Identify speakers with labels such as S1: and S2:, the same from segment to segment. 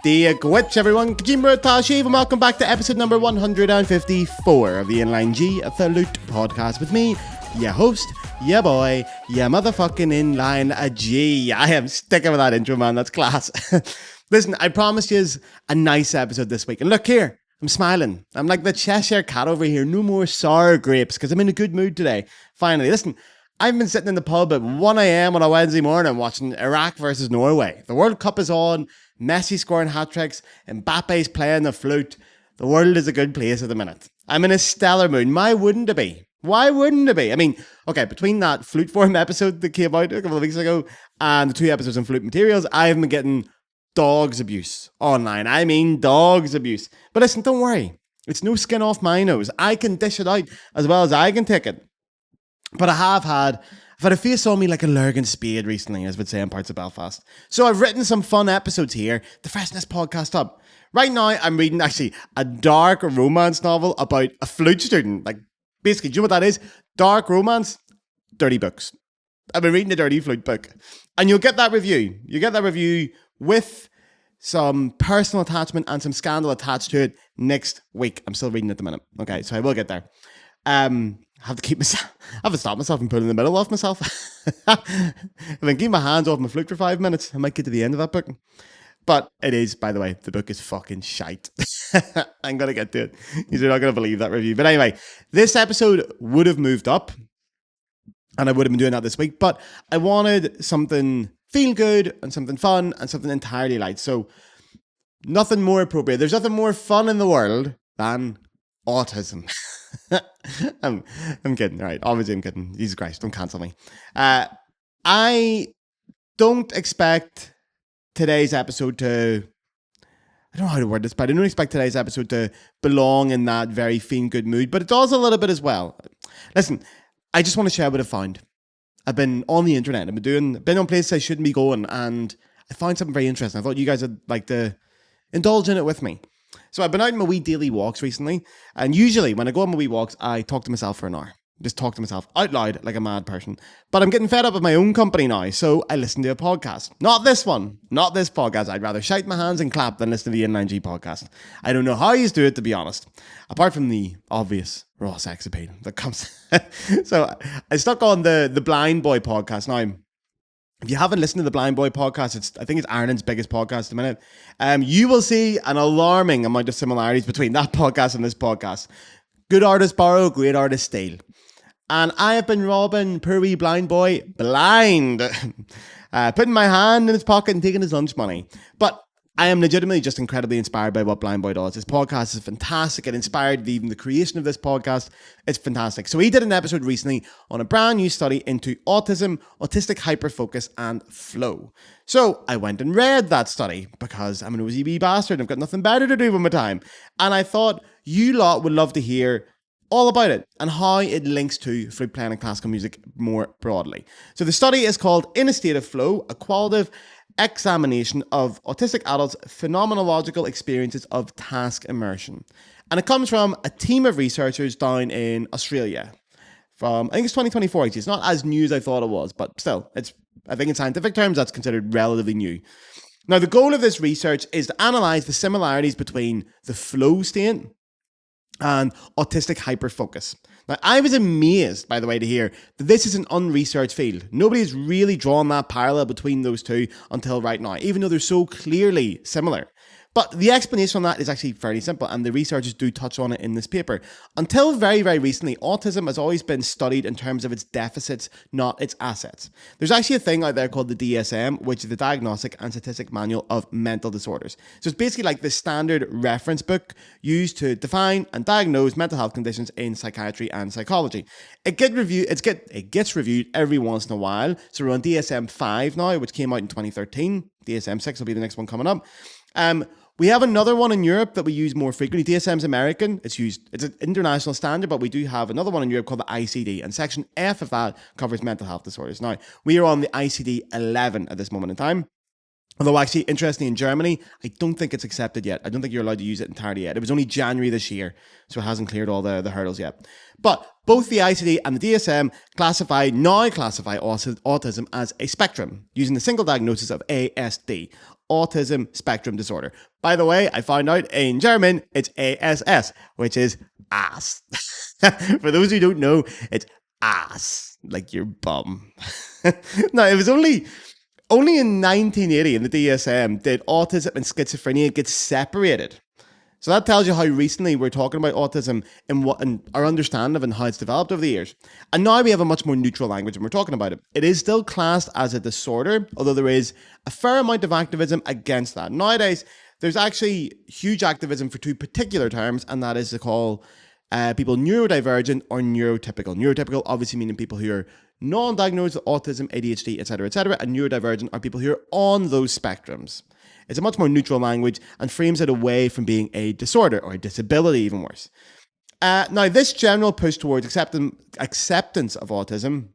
S1: Dear Gwitch, everyone, Kajimra Tashiv, and welcome back to episode number 154 of the Inline G Flute podcast with me, your host, your boy, your motherfucking Inline G. I am sticking with that intro, man. That's class. Listen, I promised you a nice episode this week. And look here, I'm smiling. I'm like the Cheshire Cat over here. No more sour grapes because I'm in a good mood today. Finally, listen, I've been sitting in the pub at 1 a.m. on a Wednesday morning watching Iraq versus Norway. The World Cup is on. Messi scoring hat-tricks, Mbappe's playing the flute. The world is a good place at the minute. I'm in a stellar mood. Why wouldn't it be? Why wouldn't it be? I mean, okay, between that flute form episode that came out a couple of weeks ago and the 2 episodes on flute materials, I've been getting dogs abuse online. I mean, dogs abuse. But listen, don't worry. It's no skin off my nose. I can dish it out as well as I can take it. But I've had a face on me like a lurgan spade recently, as would say in parts of Belfast. So I've written some fun episodes here to freshen this podcast up. Right now, I'm reading actually a dark romance novel about a flute student. Like, basically, do you know what that is? Dark romance, dirty books. I've been reading a dirty flute book. And you'll get that review. You get that review with some personal attachment and some scandal attached to it next week. I'm still reading at the minute. Okay, so I will get there. I have to keep myself. I have to stop myself from pulling the middle off myself. If I can keep my hands off my flute for 5 minutes, I might get to the end of that book. But it is, by the way, the book is fucking shite. I'm gonna get to it. You're not gonna believe that review. But anyway, this episode would have moved up, and I would have been doing that this week. But I wanted something feel good and something fun and something entirely light. So nothing more appropriate. There's nothing more fun in the world than autism. I'm kidding, right? Obviously I'm kidding. Jesus Christ, don't cancel me. I don't expect today's episode to, I don't know how to word this, but I don't expect today's episode to belong in that very feel good mood, but it does a little bit as well. Listen, I just want to share what I found. I've been on the internet. I've been on places I shouldn't be going, and I found something very interesting. I thought you guys would like to indulge in it with me. So I've been out on my wee daily walks recently, and usually when I go on my wee walks, I talk to myself for an hour. Just talk to myself out loud like a mad person. But I'm getting fed up with my own company now, so I listen to a podcast. Not this one. Not this podcast. I'd rather shake my hands and clap than listen to the Inline G podcast. I don't know how you do it, to be honest. Apart from the obvious raw sex appeal that comes. So I stuck on the Blind Boy podcast. Now, if you haven't listened to the Blind Boy podcast, I think it's Ireland's biggest podcast at the minute. You will see an alarming amount of similarities between that podcast and this podcast. Good artists borrow, great artists steal. And I have been robbing poor wee blind boy blind, putting my hand in his pocket and taking his lunch money. But I am legitimately just incredibly inspired by what Blind Boy does. His podcast is fantastic. It inspired even the creation of this podcast. It's fantastic. So he did an episode recently on a brand new study into autism, autistic hyperfocus, and flow. So I went and read that study because I'm an OZ wee bastard. I've got nothing better to do with my time. And I thought you lot would love to hear all about it and how it links to flute playing and classical music more broadly. So the study is called In a State of Flow, a qualitative examination of autistic adults' phenomenological experiences of task immersion. And it comes from a team of researchers down in Australia. I think it's 2024 actually. It's not as new as I thought it was, but still, I think in scientific terms, that's considered relatively new. Now, the goal of this research is to analyze the similarities between the flow state and autistic hyperfocus. Now, I was amazed, by the way, to hear that this is an unresearched field. Nobody's really drawn that parallel between those two until right now, even though they're so clearly similar. But the explanation on that is actually fairly simple, and the researchers do touch on it in this paper. Until very, very recently, autism has always been studied in terms of its deficits, not its assets. There's actually a thing out there called the DSM, which is the Diagnostic and Statistic Manual of Mental Disorders. So it's basically like the standard reference book used to define and diagnose mental health conditions in psychiatry and psychology. It gets reviewed every once in a while. So we're on DSM-5 now, which came out in 2013. DSM-6 will be the next one coming up. We have another one in Europe that we use more frequently. DSM's American. It's an international standard, but we do have another one in Europe called the ICD, and section F of that covers mental health disorders. Now, we are on the ICD-11 at this moment in time. Although actually, interestingly, in Germany, I don't think it's accepted yet. I don't think you're allowed to use it entirely yet. It was only January this year, so it hasn't cleared all the hurdles yet. But both the ICD and the DSM now classify autism as a spectrum, using the single diagnosis of ASD, Autism Spectrum Disorder. By the way, I found out in German, it's ASS, which is ass. For those who don't know, it's ass, like your bum. No, it was only in 1980 in the DSM did autism and schizophrenia get separated. So that tells you how recently we're talking about autism and our understanding of and how it's developed over the years. And now we have a much more neutral language when we're talking about it. It is still classed as a disorder, although there is a fair amount of activism against that. Nowadays, there's actually huge activism for two particular terms, and that is to call people neurodivergent or neurotypical. Neurotypical obviously meaning people who are non-diagnosed with autism, ADHD, etc., and neurodivergent are people who are on those spectrums. It's a much more neutral language and frames it away from being a disorder or a disability, even worse. Now, this general push towards acceptance of autism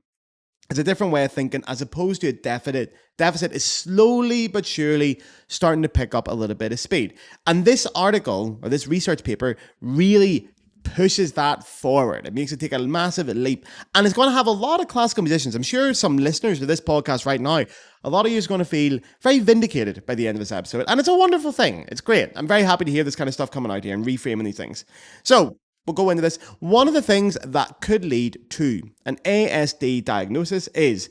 S1: is a different way of thinking, as opposed to a deficit is slowly but surely starting to pick up a little bit of speed. And this article, or this research paper, really pushes that forward. It makes it take a massive leap, and it's going to have a lot of classical musicians. I'm sure some listeners to this podcast right now, a lot of you is going to feel very vindicated by the end of this episode, and it's a wonderful thing. It's great. I'm very happy to hear this kind of stuff coming out here and reframing these things. So we'll go into this. One of the things that could lead to an ASD diagnosis is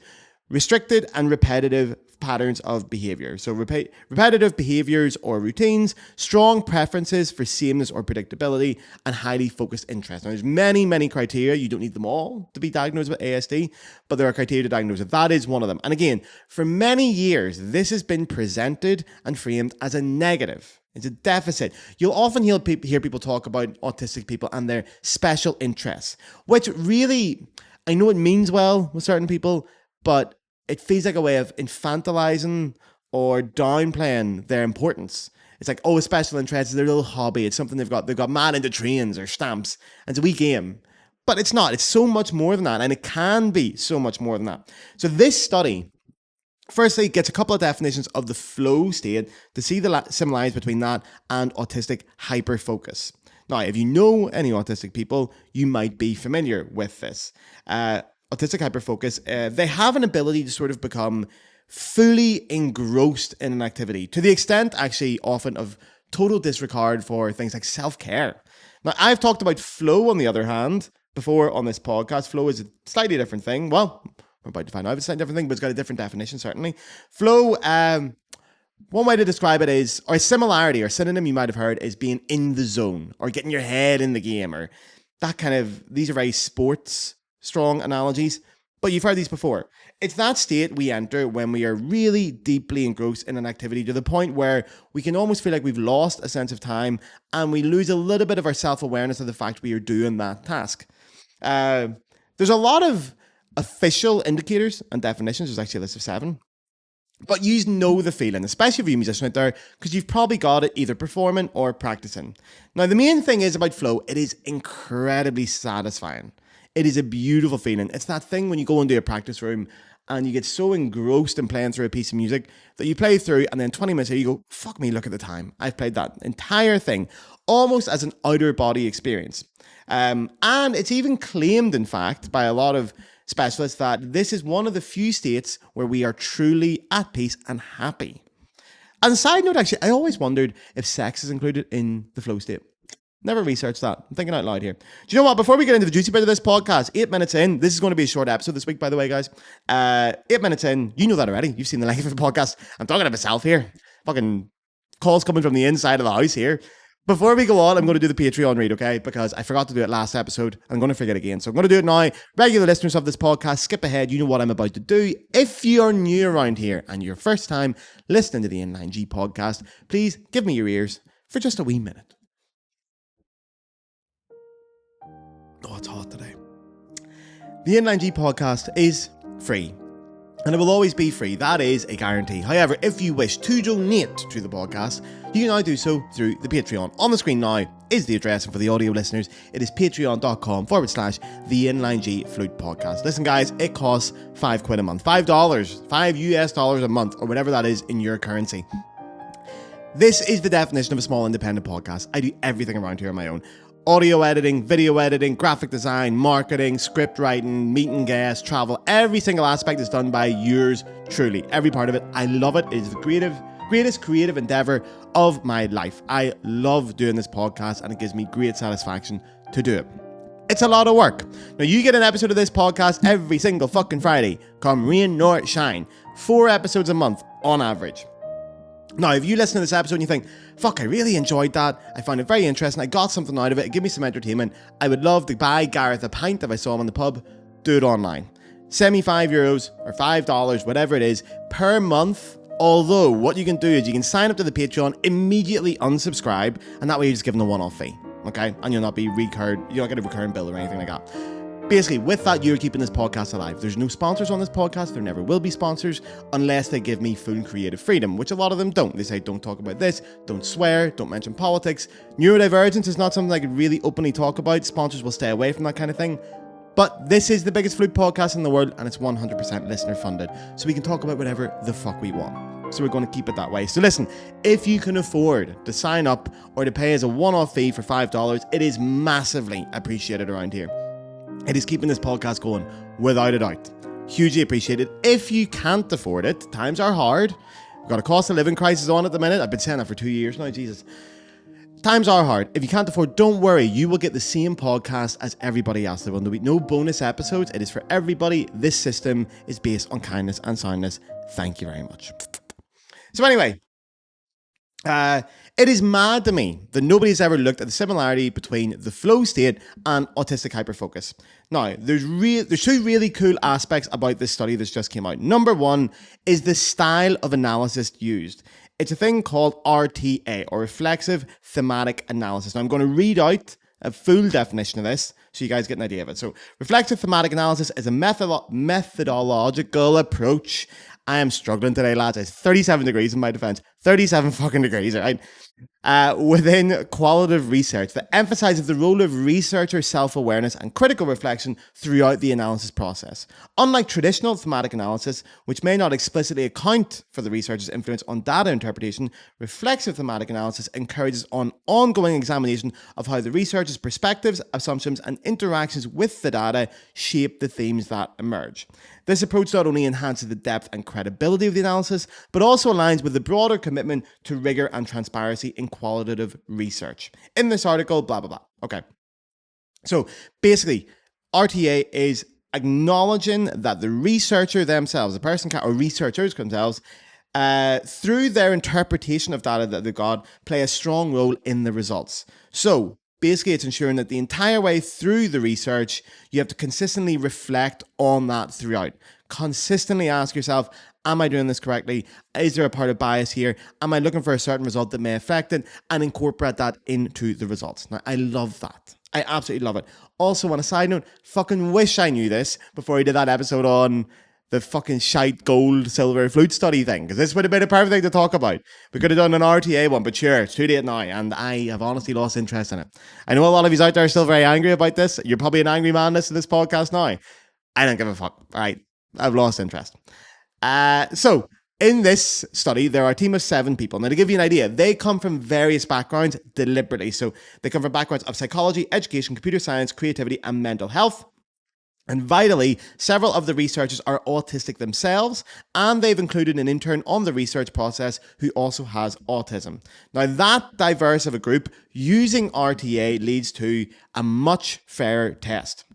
S1: restricted and repetitive patterns of behavior. So repetitive behaviors or routines, strong preferences for sameness or predictability, and highly focused interest. Now, there's many criteria. You don't need them all to be diagnosed with ASD, but there are criteria to diagnose it. That is one of them. And again, for many years, this has been presented and framed as a negative. It's a deficit. You'll often hear people talk about autistic people and their special interests, which really, I know it means well with certain people, but it feels like a way of infantilizing or downplaying their importance. It's like, oh, a special interest is their little hobby. It's something they've got mad into trains or stamps, and it's a wee game. But it's not. It's so much more than that, and it can be so much more than that. So this study, firstly, gets a couple of definitions of the flow state to see the similarities between that and autistic hyperfocus. Now, if you know any autistic people, you might be familiar with this. Autistic hyperfocus, they have an ability to sort of become fully engrossed in an activity, to the extent, actually, often of total disregard for things like self-care. Now, I've talked about flow, on the other hand, before on this podcast. Flow is a slightly different thing. Well, we're about to find out if it's a slightly different thing, but it's got a different definition, certainly. Flow, one way to describe it is, or a similarity or synonym you might have heard, is being in the zone, or getting your head in the game, or that kind of, these are very sports strong analogies, but you've heard these before. It's that state we enter when we are really deeply engrossed in an activity to the point where we can almost feel like we've lost a sense of time and we lose a little bit of our self-awareness of the fact we are doing that task. There's a lot of official indicators and definitions. There's actually a list of 7. But you know the feeling, especially for you musicians out there, because you've probably got it either performing or practicing. Now, the main thing is about flow, it is incredibly satisfying. It is a beautiful feeling. It's that thing when you go into a practice room and you get so engrossed in playing through a piece of music that you play through, and then 20 minutes later you go, fuck me, look at the time. I've played that entire thing almost as an outer body experience. And it's even claimed, in fact, by a lot of specialists that this is one of the few states where we are truly at peace and happy. And side note, actually, I always wondered if sex is included in the flow state. Never researched that. I'm thinking out loud here. Do you know what? Before we get into the juicy bit of this podcast, 8 minutes in, this is going to be a short episode this week, by the way, guys. 8 minutes in, you know that already. You've seen the length of the podcast. I'm talking to myself here. Fucking calls coming from the inside of the house here. Before we go on, I'm going to do the Patreon read, okay? Because I forgot to do it last episode. I'm going to forget again. So I'm going to do it now. Regular listeners of this podcast, skip ahead. You know what I'm about to do. If you're new around here and your first time listening to the Inline G podcast, please give me your ears for just a wee minute. Oh, it's hot today. The Inline G podcast is free. and it will always be free. That is a guarantee. However, if you wish to donate to the podcast, you can now do so through the Patreon. On the screen now is the address, and for the audio listeners, it is patreon.com/the Inline G Flute podcast. Listen, guys, it costs £5 a month, $5 US dollars a month, or whatever that is in your currency. This is the definition of a small independent podcast. I do everything around here on my own. Audio editing, video editing, graphic design, marketing, script writing, meeting guests, travel. Every single aspect is done by yours truly. Every part of it. I love it. It is the greatest creative endeavor of my life. I love doing this podcast, and it gives me great satisfaction to do it. It's a lot of work. Now, you get an episode of this podcast every single fucking Friday, come rain nor shine. 4 episodes a month on average. Now, if you listen to this episode and you think, fuck, I really enjoyed that, I found it very interesting, I got something out of it, it gave me some entertainment, I would love to buy Gareth a pint if I saw him in the pub, do it online. Send me €5 or $5, whatever it is, per month. Although, what you can do is you can sign up to the Patreon, immediately unsubscribe, and that way you're just given a one-off fee, okay? And you'll not get a recurring bill or anything like that. Basically, with that, you're keeping this podcast alive. There's no sponsors on this podcast. There never will be sponsors unless they give me full creative freedom, which a lot of them don't. They say, don't talk about this, don't swear, don't mention politics. Neurodivergence is not something I could really openly talk about. Sponsors will stay away from that kind of thing. But this is the biggest flute podcast in the world, and it's 100% listener funded. So we can talk about whatever the fuck we want. So we're going to keep it that way. So listen, if you can afford to sign up or to pay as a one-off fee for $5, it is massively appreciated around here. It is keeping this podcast going, without a doubt. Hugely appreciated. If you can't afford it, times are hard. We've got a cost of living crisis on at the minute. I've been saying that for 2 years now, Jesus. Times are hard. If you can't afford, don't worry. You will get the same podcast as everybody else. There will be no bonus episodes. It is for everybody. This system is based on kindness and soundness. Thank you very much. So anyway, it is mad to me that nobody's ever looked at the similarity between the flow state and autistic hyperfocus. Now, there's 2 really cool aspects about this study that's just came out. Number 1 is the style of analysis used. It's a thing called RTA, or Reflexive Thematic Analysis. Now, I'm going to read out a full definition of this so you guys get an idea of it. So, Reflexive Thematic Analysis is a methodological approach. I am struggling today, lads. It's 37 degrees in my defense. 37 fucking degrees, right? Within qualitative research that emphasizes the role of researcher self-awareness and critical reflection throughout the analysis process. Unlike traditional thematic analysis, which may not explicitly account for the researcher's influence on data interpretation, reflexive thematic analysis encourages an ongoing examination of how the researcher's perspectives, assumptions, and interactions with the data shape the themes that emerge. This approach not only enhances the depth and credibility of the analysis, but also aligns with the broader commitment to rigor and transparency in qualitative research. In this article, blah, blah, blah. Okay. So basically, RTA is acknowledging that the researcher themselves, or researchers themselves, through their interpretation of data that they've got, play a strong role in the results. So basically, it's ensuring that the entire way through the research, you have to consistently reflect on that throughout. Consistently ask yourself, am I doing this correctly? Is there a part of bias here? Am I looking for a certain result that may affect it? And incorporate that into the results. Now, I love that. I absolutely love it. Also, on a side note, fucking wish I knew this before I did that episode on the fucking shite gold, silver flute study thing, because this would have been a perfect thing to talk about. We could have done an RTA one, but sure, it's too late now, and I have honestly lost interest in it. I know a lot of you out there are still very angry about this. You're probably an angry man listening to this podcast now. I don't give a fuck. All right, I've lost interest. So, in this study, there are a team of 7 people. Now, to give you an idea, they come from various backgrounds deliberately. So, they come from backgrounds of psychology, education, computer science, creativity, and mental health. And vitally, several of the researchers are autistic themselves, and they've included an intern on the research process who also has autism. Now, that diverse of a group using RTA leads to a much fairer test.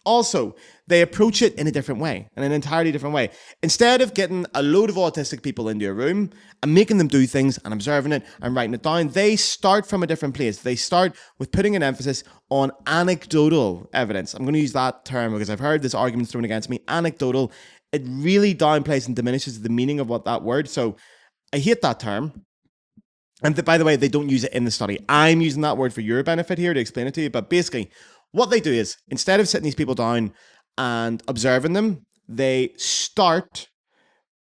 S1: Also, they approach it in a different way, in an entirely different way. Instead of getting a load of autistic people into a room and making them do things and observing it and writing it down, they start from a different place. They start with putting an emphasis on anecdotal evidence. I'm going to use that term because I've heard this argument thrown against me. Anecdotal, it really downplays and diminishes the meaning of what that word. So I hate that term. And by the way, they don't use it in the study. I'm using that word for your benefit here to explain it to you. But basically, what they do is, instead of sitting these people down and observing them, they start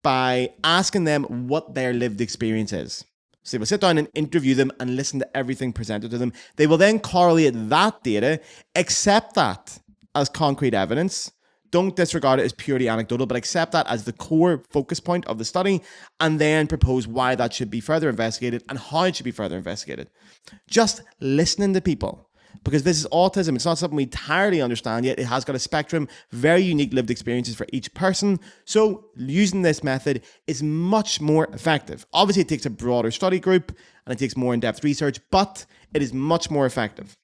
S1: by asking them what their lived experience is. So they will sit down and interview them and listen to everything presented to them. They will then correlate that data, accept that as concrete evidence. Don't disregard it as purely anecdotal, but accept that as the core focus point of the study, and then propose why that should be further investigated and how it should be further investigated. Just listening to people, because this is autism. It's not something we entirely understand yet. It has got a spectrum, very unique lived experiences for each person. So using this method is much more effective. Obviously, it takes a broader study group and it takes more in-depth research, but it is much more effective.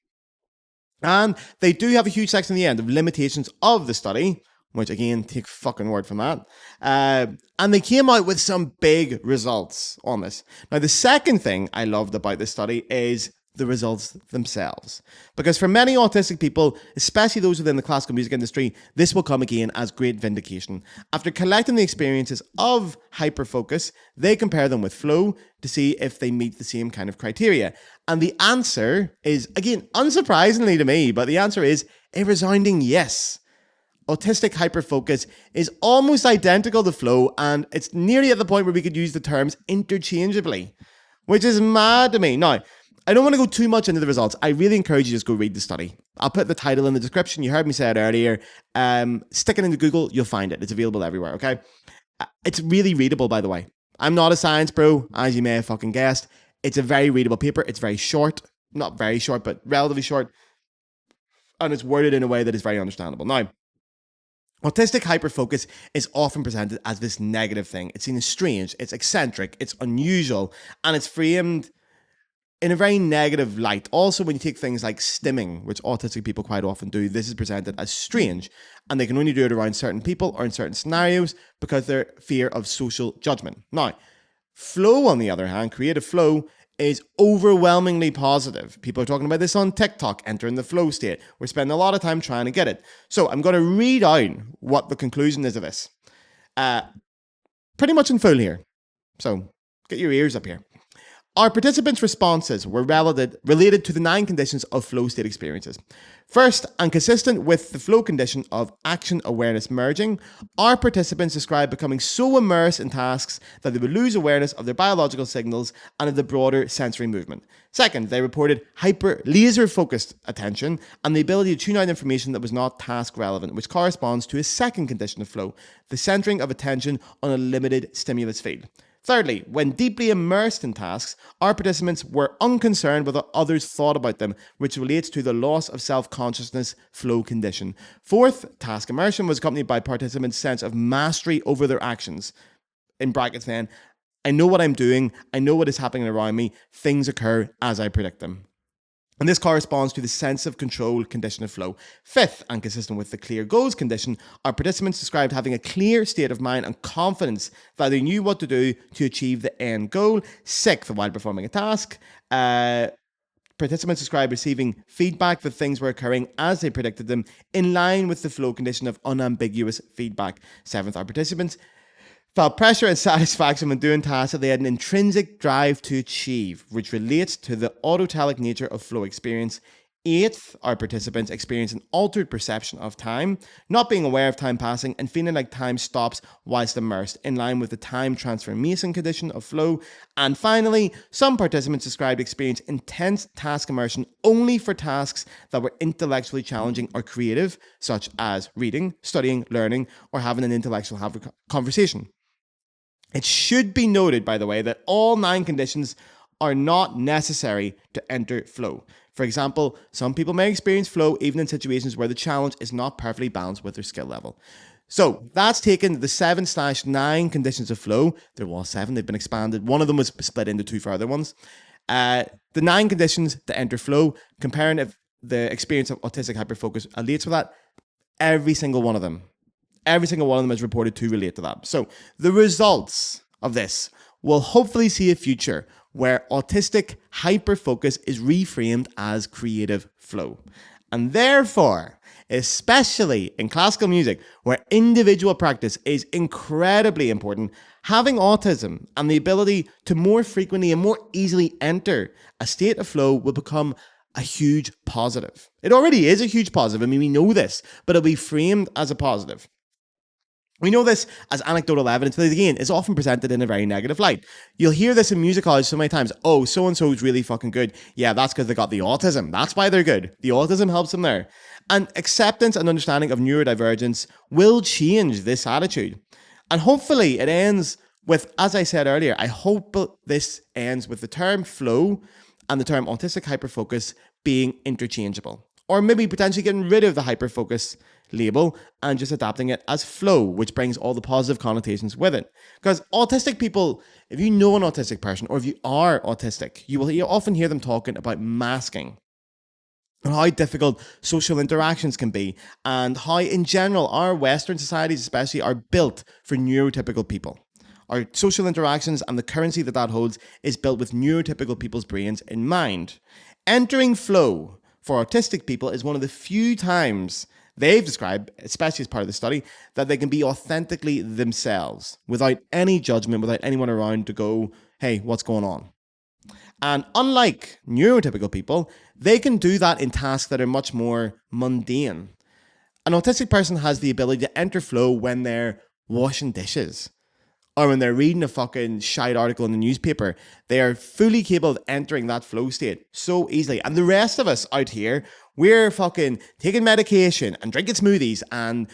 S1: And they do have a huge section at the end of limitations of the study, which again, take fucking word from that. And they came out with some big results on this. Now, the second thing I loved about this study is the results themselves. Because for many autistic people, especially those within the classical music industry, this will come again as great vindication. After collecting the experiences of hyperfocus, they compare them with flow to see if they meet the same kind of criteria. And the answer is, again, unsurprisingly to me, but the answer is a resounding yes. Autistic hyperfocus is almost identical to flow, and it's nearly at the point where we could use the terms interchangeably, which is mad to me. Now, I don't want to go too much into the results. I really encourage you to just go read the study. I'll put the title in the description. You heard me say it earlier. Stick it into Google, you'll find it. It's available everywhere, okay? It's really readable, by the way. I'm not a science bro, as you may have fucking guessed. It's a very readable paper. It's very short. Not very short, but relatively short. And it's worded in a way that is very understandable. Now, autistic hyperfocus is often presented as this negative thing. It's seen as strange, it's eccentric, it's unusual, and it's framed in a very negative light. Also, when you take things like stimming, which autistic people quite often do, this is presented as strange, and they can only do it around certain people or in certain scenarios because they're fear of social judgment. Now, flow, on the other hand, creative flow, is overwhelmingly positive. People are talking about this on TikTok, entering the flow state. We're spending a lot of time trying to get it. So I'm going to read out what the conclusion is of this. Pretty much in full here. So get your ears up here. Our participants' responses were related to the 9 conditions of flow state experiences. First, and consistent with the flow condition of action awareness merging, our participants described becoming so immersed in tasks that they would lose awareness of their biological signals and of the broader sensory movement. Second, they reported hyper laser focused attention and the ability to tune out information that was not task relevant, which corresponds to a second condition of flow, the centering of attention on a limited stimulus field. Thirdly, when deeply immersed in tasks, our participants were unconcerned with what others thought about them, which relates to the loss of self-consciousness flow condition. Fourth, task immersion was accompanied by participants' sense of mastery over their actions. In brackets then, I know what I'm doing, I know what is happening around me, things occur as I predict them. And this corresponds to the sense of control condition of flow. Fifth, and consistent with the clear goals condition, our participants described having a clear state of mind and confidence that they knew what to do to achieve the end goal. Sixth, while performing a task, participants described receiving feedback that things were occurring as they predicted them, in line with the flow condition of unambiguous feedback. Seventh, our participants felt pressure and satisfaction when doing tasks that they had an intrinsic drive to achieve, which relates to the autotelic nature of flow experience. Eighth, our participants experienced an altered perception of time, not being aware of time passing and feeling like time stops whilst immersed, in line with the time transformation condition of flow. And finally, some participants described experiencing intense task immersion only for tasks that were intellectually challenging or creative, such as reading, studying, learning, or having an intellectual conversation. It should be noted, by the way, that all 9 conditions are not necessary to enter flow. For example, some people may experience flow even in situations where the challenge is not perfectly balanced with their skill level. So that's taken the 7/9 conditions of flow. There was 7, they've been expanded. One of them was split into 2 further ones. The 9 conditions to enter flow, comparing if the experience of autistic hyperfocus relates with that, every single one of them is reported to relate to that. So the results of this will hopefully see a future where autistic hyperfocus is reframed as creative flow. And therefore, especially in classical music, where individual practice is incredibly important, having autism and the ability to more frequently and more easily enter a state of flow will become a huge positive. It already is a huge positive. I mean, we know this, but it'll be framed as a positive. We know this as anecdotal evidence, but again, it's often presented in a very negative light. You'll hear this in music college so many times. Oh, so-and-so is really fucking good. Yeah, that's because they got the autism. That's why they're good. The autism helps them there. And acceptance and understanding of neurodivergence will change this attitude. And hopefully it ends with, as I said earlier, I hope this ends with the term flow and the term autistic hyperfocus being interchangeable. Or maybe potentially getting rid of the hyperfocus label and just adapting it as flow, which brings all the positive connotations with it. Because autistic people, if you know an autistic person or if you are autistic, you often hear them talking about masking and how difficult social interactions can be, and how in general our Western societies especially are built for neurotypical people. Our social interactions and the currency that holds is built with neurotypical people's brains in mind. Entering flow for autistic people is one of the few times they've described, especially as part of the study, that they can be authentically themselves without any judgment, without anyone around to go, hey, what's going on? And unlike neurotypical people, they can do that in tasks that are much more mundane. An autistic person has the ability to enter flow when they're washing dishes or when they're reading a fucking shite article in the newspaper. They are fully capable of entering that flow state so easily. And the rest of us out here, we're fucking taking medication and drinking smoothies and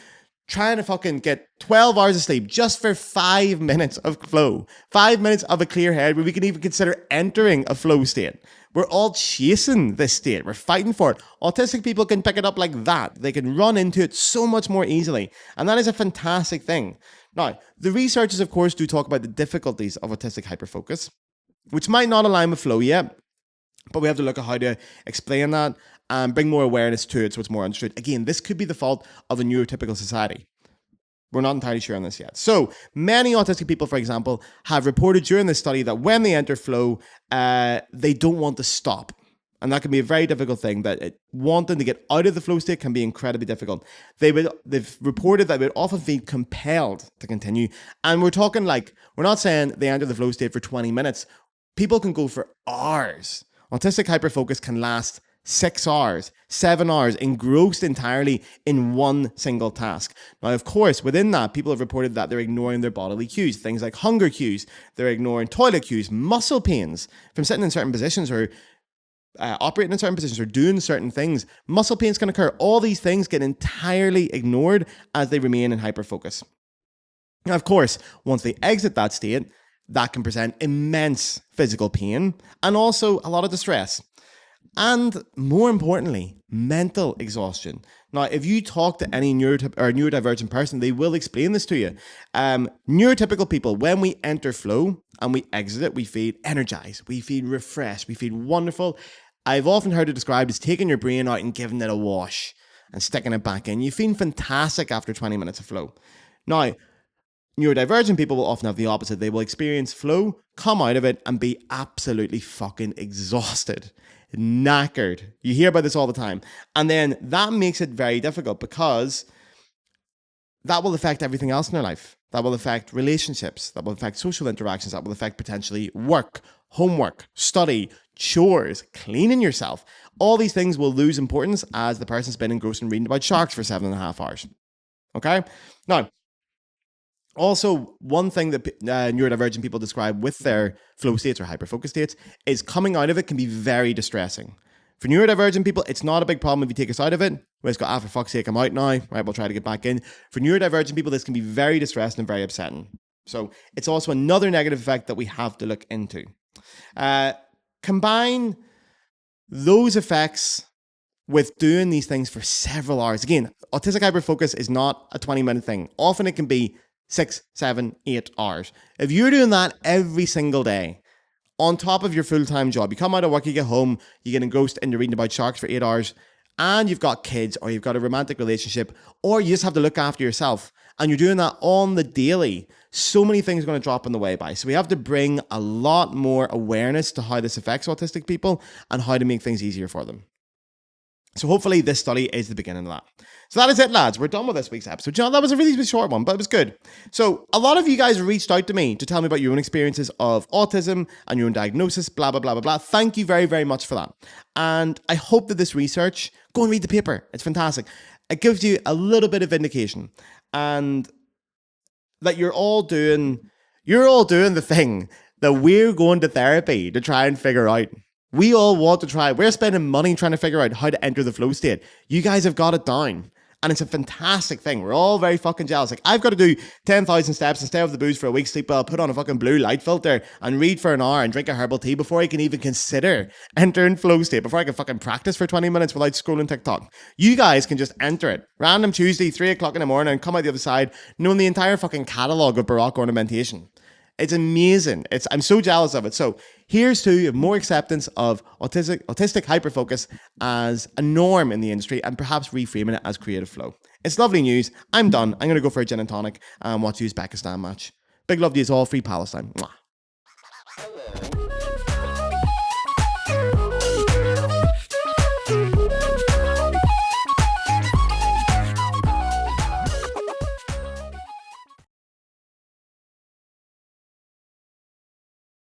S1: trying to fucking get 12 hours of sleep just for 5 minutes of flow. 5 minutes of a clear head where we can even consider entering a flow state. We're all chasing this state. We're fighting for it. Autistic people can pick it up like that. They can run into it so much more easily. And that is a fantastic thing. Now, the researchers, of course, do talk about the difficulties of autistic hyperfocus, which might not align with flow yet, but we have to look at how to explain that and bring more awareness to it so it's more understood. Again, this could be the fault of a neurotypical society. We're not entirely sure on this yet. So, many autistic people, for example, have reported during this study that when they enter flow, they don't want to stop. And that can be a very difficult thing, that wanting to get out of the flow state can be incredibly difficult. They've reported that they would often feel compelled to continue. And we're talking like, we're not saying they enter the flow state for 20 minutes. People can go for hours. Autistic hyperfocus can last 6 hours, 7 hours, engrossed entirely in one single task. Now, of course, within that, people have reported that they're ignoring their bodily cues, things like hunger cues, they're ignoring toilet cues, muscle pains from sitting in certain positions or operating in certain positions or doing certain things. Muscle pains can occur. All these things get entirely ignored as they remain in hyperfocus. Now, of course, once they exit that state, that can present immense physical pain and also a lot of distress. And more importantly, mental exhaustion. Now, if you talk to any neurodivergent person, they will explain this to you. Neurotypical people, when we enter flow and we exit it, we feel energized, we feel refreshed, we feel wonderful. I've often heard it described as taking your brain out and giving it a wash and sticking it back in. You feel fantastic after 20 minutes of flow. Now, neurodivergent people will often have the opposite. They will experience flow, come out of it, and be absolutely fucking exhausted, knackered. You hear about this all the time. And then that makes it very difficult because that will affect everything else in their life. That will affect relationships. That will affect social interactions. That will affect potentially work, homework, study, chores, cleaning yourself. All these things will lose importance as the person's been engrossed in reading about sharks for 7.5 hours. Okay? Now, also, one thing that neurodivergent people describe with their flow states or hyperfocus states is coming out of it can be very distressing. For neurodivergent people, it's not a big problem if you take us out of it. Well, it's got, for fuck's sake, I'm out now. Right, we'll try to get back in. For neurodivergent people, this can be very distressing and very upsetting. So it's also another negative effect that we have to look into. Combine those effects with doing these things for several hours. Again, autistic hyperfocus is not a 20-minute thing. Often it can be 6, 7, 8 hours. If you're doing that every single day, on top of your full-time job, you come out of work, you get home, you get engrossed into reading about sharks for 8 hours, and you've got kids, or you've got a romantic relationship, or you just have to look after yourself, and you're doing that on the daily, so many things are going to drop on the way by. So we have to bring a lot more awareness to how this affects autistic people and how to make things easier for them. So hopefully this study is the beginning of that. So that is it, lads. We're done with this week's episode. You know, that was a really short one, but it was good. So a lot of you guys reached out to me to tell me about your own experiences of autism and your own diagnosis, blah, blah, blah, blah, blah. Thank you very, very much for that. And I hope that this research, go and read the paper. It's fantastic. It gives you a little bit of vindication. And that you're all doing the thing that we're going to therapy to try and figure out. We all want to try. We're spending money trying to figure out how to enter the flow state. You guys have got it down. And it's a fantastic thing. We're all very fucking jealous. Like, I've got to do 10,000 steps and stay off the booze for a week, sleep well, put on a fucking blue light filter and read for an hour and drink a herbal tea before I can even consider entering flow state, before I can fucking practice for 20 minutes without scrolling TikTok. You guys can just enter it. Random Tuesday, 3 o'clock in the morning, and come out the other side knowing the entire fucking catalogue of Baroque ornamentation. It's amazing. I'm so jealous of it. So here's to more acceptance of autistic hyperfocus as a norm in the industry and perhaps reframing it as creative flow. It's lovely news. I'm done. I'm going to go for a gin and tonic and watch the Uzbekistan match. Big love to you all. Free Palestine. Mwah.